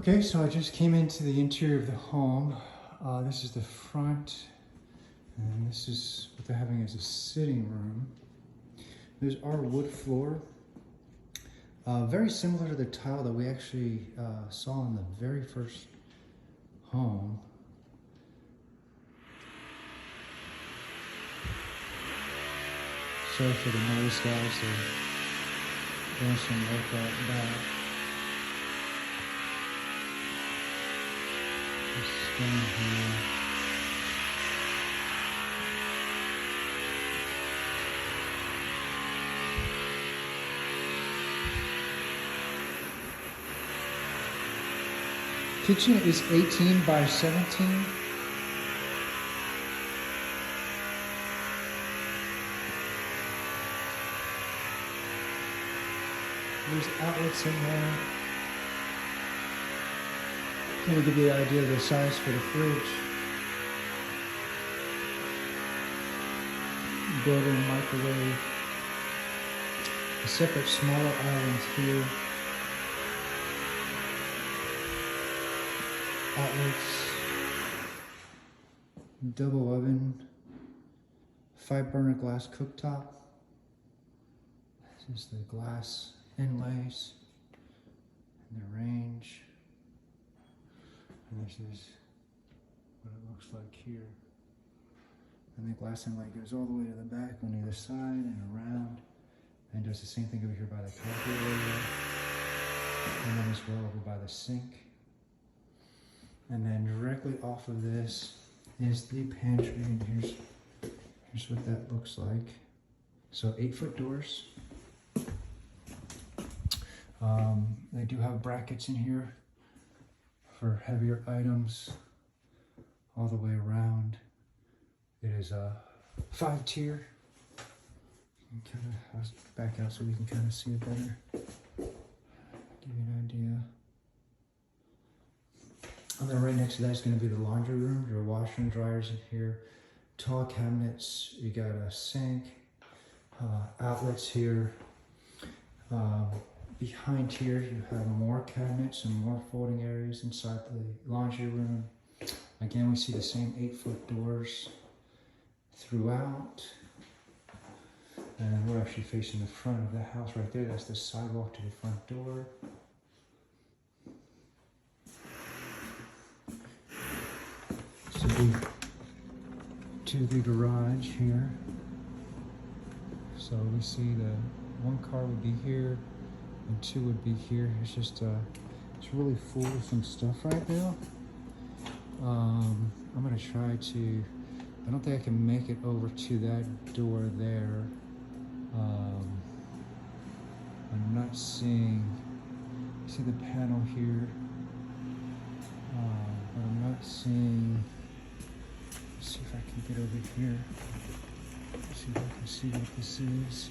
Okay, so I just came into the interior of the home. This is the front, and this is what they're having as a sitting room. There's our wood floor, very similar to the tile that we actually saw in the very first home. Sorry for the noise, guys. They're doing some work out back. Just stand here. Kitchen is 18 by 17. There's outlets in there. Kind of give you the idea of the size for the fridge. Built-in microwave. A separate smaller island here. Outlets. Double oven. 5-burner glass cooktop. This is the glass inlays and the range. And this is what it looks like here. And the glass inlay goes all the way to the back on either side and around. And does the same thing over here by the coffee area. And then as well over by the sink. And then directly off of this is the pantry. And here's what that looks like. So 8-foot doors. They do have brackets in here for heavier items all the way around. It is a 5-tier. I'll back out so we can kind of see it better. Give you an idea. And then right next to that is going to be the laundry room. Your washer and dryers in here. Tall cabinets. You got a sink. Outlets here. Behind here, you have more cabinets and more folding areas inside the laundry room. Again, we see the same 8-foot doors throughout. And we're actually facing the front of the house right there. That's the sidewalk to the front door. So to the garage here. So we see the one car would be here. And 2 would be here. It's just, it's really full of some stuff right now. I'm gonna try to, I don't think I can make it over to that door there. I'm not seeing, see the panel here, but I'm not seeing, let's see if I can get over here. Let's see if I can see what this is.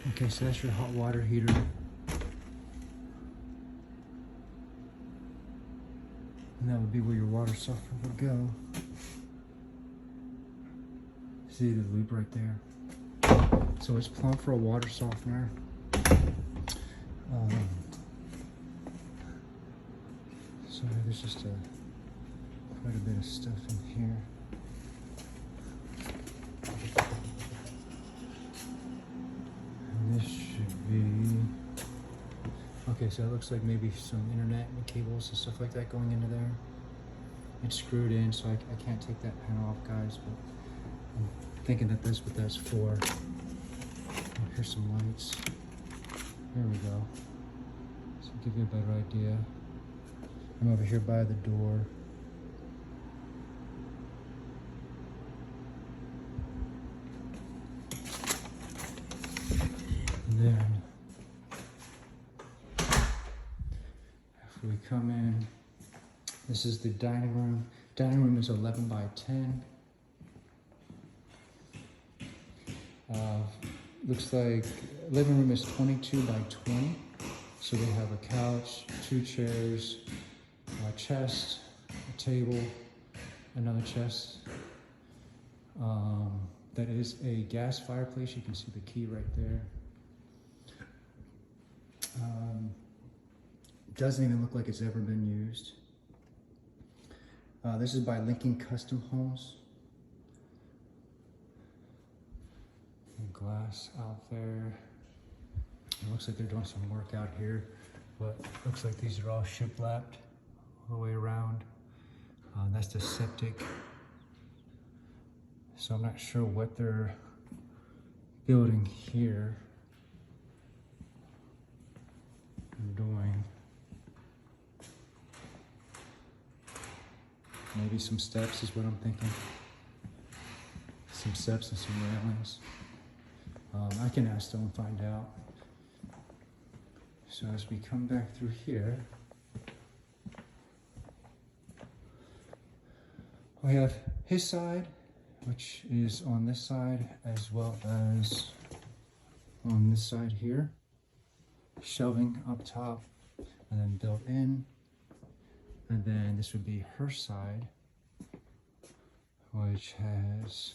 Okay, so that's your hot water heater. And that would be where your water softener would go. See the loop right there. So it's plumbed for a water softener. So there's just quite a bit of stuff in here. This should be, okay, so it looks like maybe some internet and cables and stuff like that going into there. It's screwed in, so I can't take that panel off, guys, but I'm thinking that that's what that's for. Oh, here's some lights. There we go. So give you a better idea. I'm over here by the door. Then, after we come in, this is the dining room. Dining room is 11 by 10. Looks like living room is 22 by 20. So they have a couch, 2 chairs, a chest, a table, another chest. That is a gas fireplace. You can see the key right there. Doesn't even look like it's ever been used. This is by Lincoln Custom Homes. And glass out there. It looks like they're doing some work out here, but it looks like these are all shiplapped all the way around. That's the septic. So I'm not sure what they're building here and doing. Maybe some steps is what I'm thinking. Some steps and some railings. I can ask them and find out. So as we come back through here, we have his side, which is on this side, as well as on this side here. Shelving up top and then built in. And then this would be her side, which has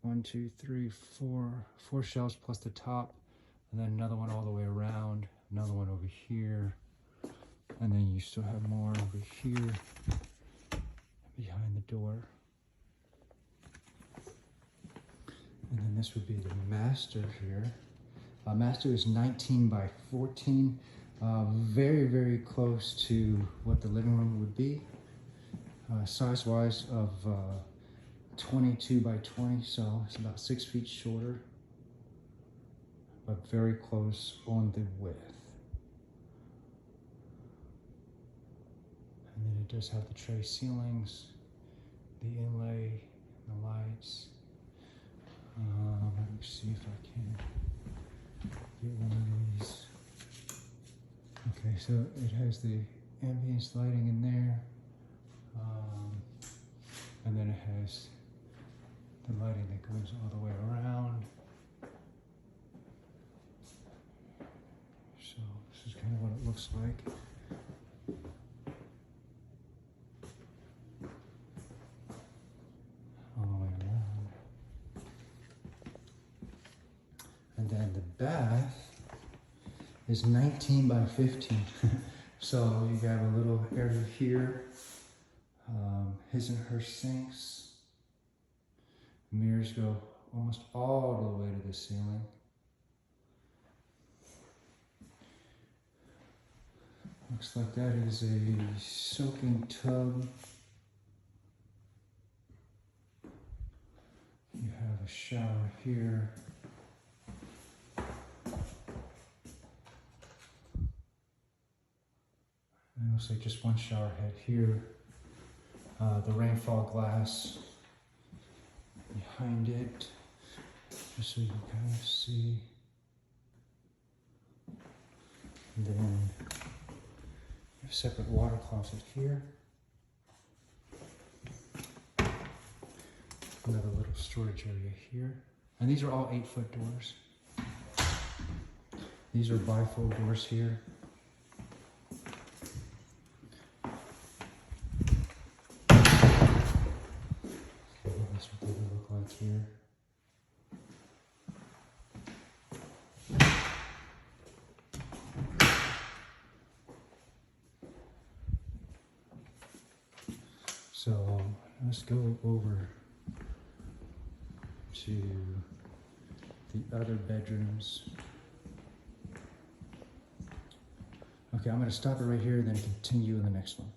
1, 2, 3, 4 shelves plus the top, and then another one all the way around, another one over here, and then you still have more over here behind the door. And then this would be the master here. Master is 19 by 14, very, very close to what the living room would be. Size-wise of 22 by 20, so it's about 6 feet shorter, but very close on the width. And then it does have the tray ceilings, the inlay, the lights. Let me see if I can get one of these. Okay, so it has the ambience lighting in there, and then it has the lighting that goes all the way around. So this is kind of what it looks like. All the way around. And then the bath is 19 by 15. So you have a little area here, his and her sinks. Mirrors go almost all the way to the ceiling. Looks like that is a soaking tub. You have a shower here. And it looks like just one shower head here. The rainfall glass behind it, just so you can kind of see. And then a separate water closet here. Another little storage area here. And these are all 8-foot doors. These are bifold doors here. That's what they would look like here. So let's go over to the other bedrooms. Okay, I'm going to stop it right here and then continue in the next one.